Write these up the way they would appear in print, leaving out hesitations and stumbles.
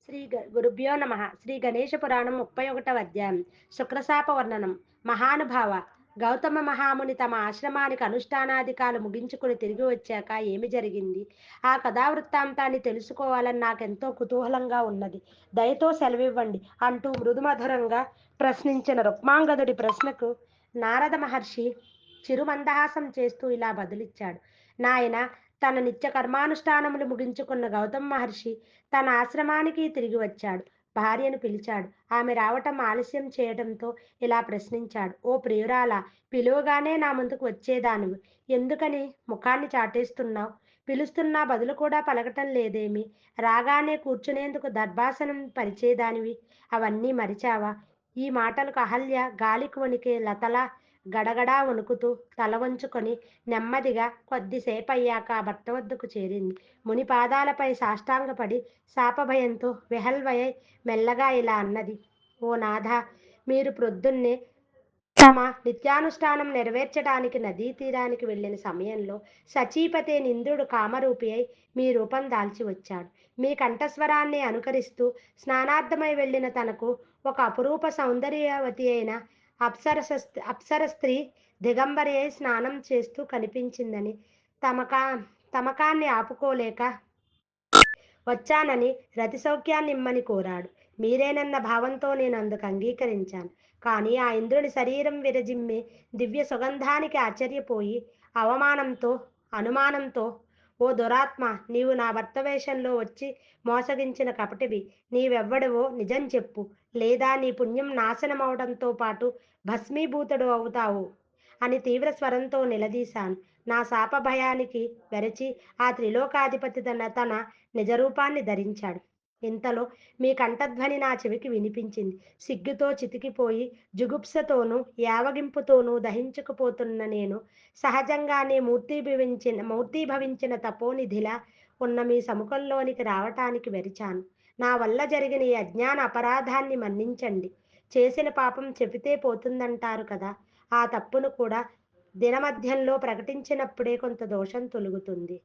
గురుభ్యో నమ. శ్రీ గణేష పురాణం 31వ అధ్యాయం. శుక్రశాప వర్ణనం. మహానుభావ, గౌతమ మహాముని తమ ఆశ్రమానికి అనుష్ఠానాధికాలు ముగించుకుని తిరిగి వచ్చాక ఏమి జరిగింది? ఆ కథావృత్తాంతాన్ని తెలుసుకోవాలని నాకెంతో కుతూహలంగా ఉన్నది. దయతో సెలవివ్వండి అంటూ మృదుమధురంగా ప్రశ్నించిన రుక్మాంగదుడి ప్రశ్నకు నారద మహర్షి చిరుమందహాసం చేస్తూ ఇలా బదులిచ్చాడు. నాయన, తన నిత్య కర్మానుష్ఠానములు ముగించుకున్న గౌతమ మహర్షి తన ఆశ్రమానికి తిరిగి వచ్చాడు. భార్యను పిలిచాడు. ఆమె రావటం ఆలస్యం చేయడంతో ఇలా ప్రశ్నించాడు. ఓ ప్రియురాలా, పిలువగానే నా ముందుకు వచ్చేదానివి. ఎందుకని ముఖాన్ని చాటేస్తున్నావు? పిలుస్తున్నా బదులు కూడా పలకటం లేదేమి? రాగానే కూర్చునేందుకు దర్భాసనం పరిచేదానివి. అవన్నీ మరిచావా? ఈ మాటలకు అహల్య గాలికి వణికే లతలా గడగడా వణుకుతూ తల వంచుకొని నెమ్మదిగా కొద్దిసేపయ్యాక భర్త వద్దకు చేరింది. ముని పాదాలపై సాష్టాంగపడి శాపభయంతో విహల్వయై మెల్లగా ఇలా అన్నది. ఓ నాథ, మీరు ప్రొద్దున్నే తమ నిత్యానుష్ఠానం నెరవేర్చడానికి నదీ తీరానికి వెళ్ళిన సమయంలో సచీపతే నిందుడు కామరూపి అయి మీ రూపం దాల్చి వచ్చాడు. మీ కంఠస్వరాన్ని అనుకరిస్తూ స్నానార్థమై వెళ్ళిన తనకు ఒక అపురూప సౌందర్యవతి అయిన అప్సరస అప్సర స్త్రీ దిగంబరి అయి స్నానం చేస్తూ కనిపించిందని తమకా తమకాన్ని ఆపుకోలేక వచ్చానని రతి సౌఖ్యాన్ని ఇమ్మని కోరాడు. మీరేనన్న భావంతో నేను అందుకు అంగీకరించాను. కానీ ఆ ఇంద్రుని శరీరం విరజిమ్మే దివ్య సుగంధానికి ఆశ్చర్యపోయి అవమానంతో అనుమానంతో, ఓ దురాత్మ, నీవు నా భర్త వేషంలో వచ్చి మోసగించిన కపటివి. నీవెవ్వడివో నిజం చెప్పు, లేదా నీ పుణ్యం నాశనమవడంతో పాటు భస్మీభూతుడు అవుతావు అని తీవ్ర స్వరంతో నిలదీశాను. నా శాప భయానికి వెరచి ఆ త్రిలోకాధిపతి తన నిజరూపాన్ని ధరించాడు. ఇంతలో మీ కంఠధ్వని నా చెవికి వినిపించింది. సిగ్గుతో చితికిపోయి జుగుప్సతోనూ యావగింపుతోనూ దహించుకుపోతున్న నేను సహజంగానే మూర్తీభవించిన తపోనిధిలా ఉన్న మీ సముఖంలోనికి రావటానికి వెరిచాను. నా వల్ల జరిగిన ఈ అజ్ఞాన అపరాధాన్ని మన్నించండి. చేసిన పాపం చెబితే పోతుందంటారు కదా, ఆ తప్పును కూడా దినమధ్యంలో ప్రకటించినప్పుడే కొంత దోషం తొలుగుతుంది.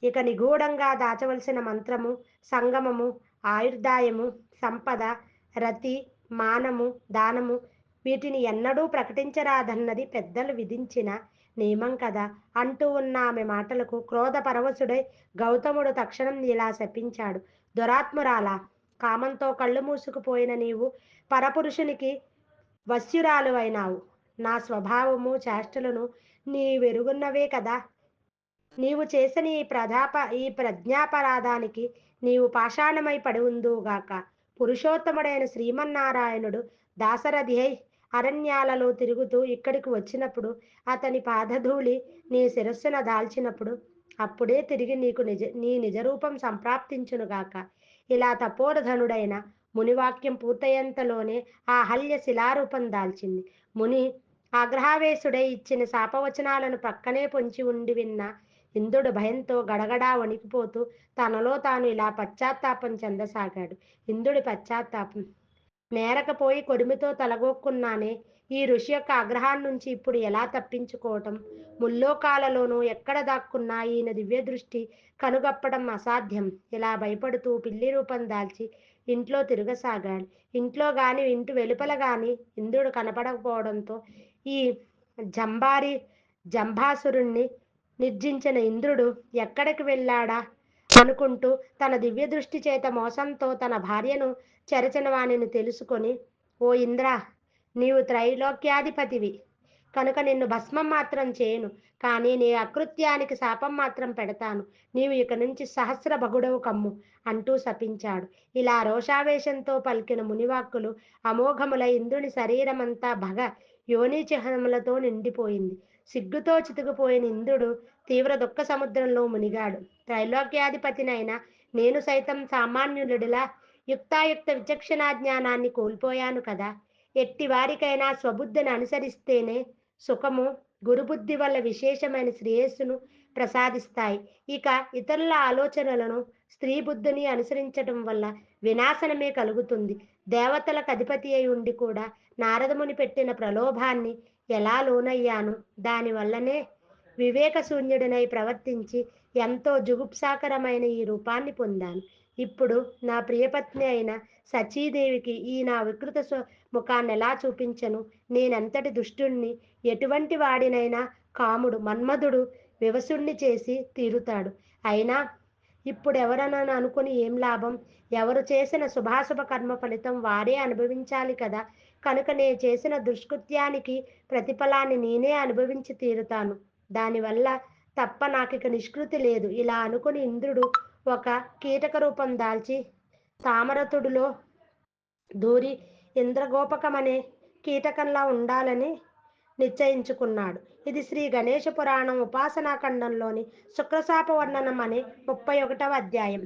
ఇక నిగూఢంగా దాచవలసిన మంత్రము, సంగమము, ఆయుర్దాయము, సంపద, రతి, మానము, దానము వీటిని ఎన్నడూ ప్రకటించరాదన్నది పెద్దలు విధించిన నియమం కదా అంటూ ఉన్న ఆమె మాటలకు క్రోధ పరవశుడై గౌతముడు తక్షణం ఇలా శపించాడు. దురాత్మురాలా, కామంతో కళ్ళు మూసుకుపోయిన నీవు పరపురుషునికి వశ్యురాలు అయినావు. నా స్వభావము చేష్టలను వెరుగున్నవే కదా. నీవు చేసిన ఈ ప్రజ్ఞాపరాధానికి నీవు పాషాణమై పడి ఉందువుగాక. పురుషోత్తముడైన శ్రీమన్నారాయణుడు దాసరథి అయి అరణ్యాలలో తిరుగుతూ ఇక్కడికి వచ్చినప్పుడు అతని పాదధూళి నీ శిరస్సున దాల్చినప్పుడు అప్పుడే తిరిగి నీ నిజరూపం సంప్రాప్తించునుగాక. ఇలా తపోధనుడైన మునివాక్యం పూర్తయ్యేంతలోనే ఆ హల్య శిలారూపం దాల్చింది. ముని ఆగ్రహావేశుడై ఇచ్చిన శాపవచనాలను పక్కనే పొంచి ఉండి విన్న ఇంద్రుడు భయంతో గడగడా వణికిపోతూ తనలో తాను ఇలా పశ్చాత్తాపం చెందసాగాడు. ఇంద్రుడి పశ్చాత్తాపం: నేరకపోయి కొడిమితో తలగొక్కున్నానే, ఈ ఋషి యొక్క ఆగ్రహాన్నించి ఇప్పుడు ఎలా తప్పించుకోవటం? ముల్లోకాలలోనూ ఎక్కడ దాక్కున్నా ఈయన దివ్య దృష్టి కనుగప్పడం అసాధ్యం. ఇలా భయపడుతూ పిల్లి రూపం దాల్చి ఇంట్లో తిరగసాగాడు. ఇంట్లో గాని ఇంటి వెలుపల గాని ఇంద్రుడు కనపడకపోవడంతో ఈ జంభాసురుణ్ణి నిర్జించిన ఇంద్రుడు ఎక్కడికి వెళ్ళాడా అనుకుంటూ తన దివ్య దృష్టి చేత మోసంతో తన భార్యను చెరచిన వాణిని తెలుసుకొని, ఓ ఇంద్ర, నీవు త్రైలోక్యాధిపతివి కనుక నిన్ను భస్మం మాత్రం చేయను, కానీ నీ అకృత్యానికి శాపం మాత్రం పెడతాను. నీవు ఇక నుంచి సహస్ర భగుడవు కమ్ము అంటూ శపించాడు. ఇలా రోషావేశంతో పలికిన మునివాక్కులు అమోఘములై ఇంద్రుని శరీరమంతా యోని చిహ్నములతో నిండిపోయింది. సిగ్గుతో చితుకుపోయిన ఇంద్రుడు తీవ్ర దుఃఖ సముద్రంలో మునిగాడు. త్రైలోక్యాధిపతినైన నేను సైతం సామాన్యుడిలా యుక్తాయుక్త విచక్షణా జ్ఞానాన్ని కోల్పోయాను కదా. ఎట్టి వారికైనా స్వబుద్ధిని అనుసరిస్తేనే సుఖము, గురుబుద్ధి వల్ల విశేషమైన శ్రేయస్సును ప్రసాదిస్తాయి. ఇక ఇతరుల ఆలోచనలను, స్త్రీ బుద్ధిని అనుసరించటం వల్ల వినాశనమే కలుగుతుంది. దేవతలకు అధిపతి అయి ఉండి కూడా నారదముని పెట్టిన ప్రలోభాన్ని ఎలా లోనయ్యాను. దానివల్లనే వివేకశూన్యుడినై ప్రవర్తించి ఎంతో జుగుప్సాకరమైన ఈ రూపాన్ని పొందాను. ఇప్పుడు నా ప్రియపత్ని అయిన సచీదేవికి ఈ నా వికృత ముఖాన్ని ఎలా చూపించను? నేనెంతటి దుష్టుణ్ణి! ఎటువంటి వాడినైనా కాముడు మన్మధుడు వివసుణ్ణి చేసి తీరుతాడు. అయినా ఇప్పుడెవరనని అనుకుని ఏం లాభం? ఎవరు చేసిన శుభాశుభ కర్మ ఫలితం వారే అనుభవించాలి కదా! కనుక నే చేసిన దుష్కృత్యానికి ప్రతిఫలాన్ని నేనే అనుభవించి తీరుతాను. దానివల్ల తప్ప నాకిక నిష్కృతి లేదు. ఇలా అనుకుని ఇంద్రుడు ఒక కీటక రూపం దాల్చి తామరతుడిలో దూరి ఇంద్రగోపకమనే కీటకంలా ఉండాలని నిశ్చయించుకున్నాడు. ఇది శ్రీ గణేష పురాణం ఉపాసనాఖండంలోని శుక్రశాప వర్ణనం అనే 31వ అధ్యాయం.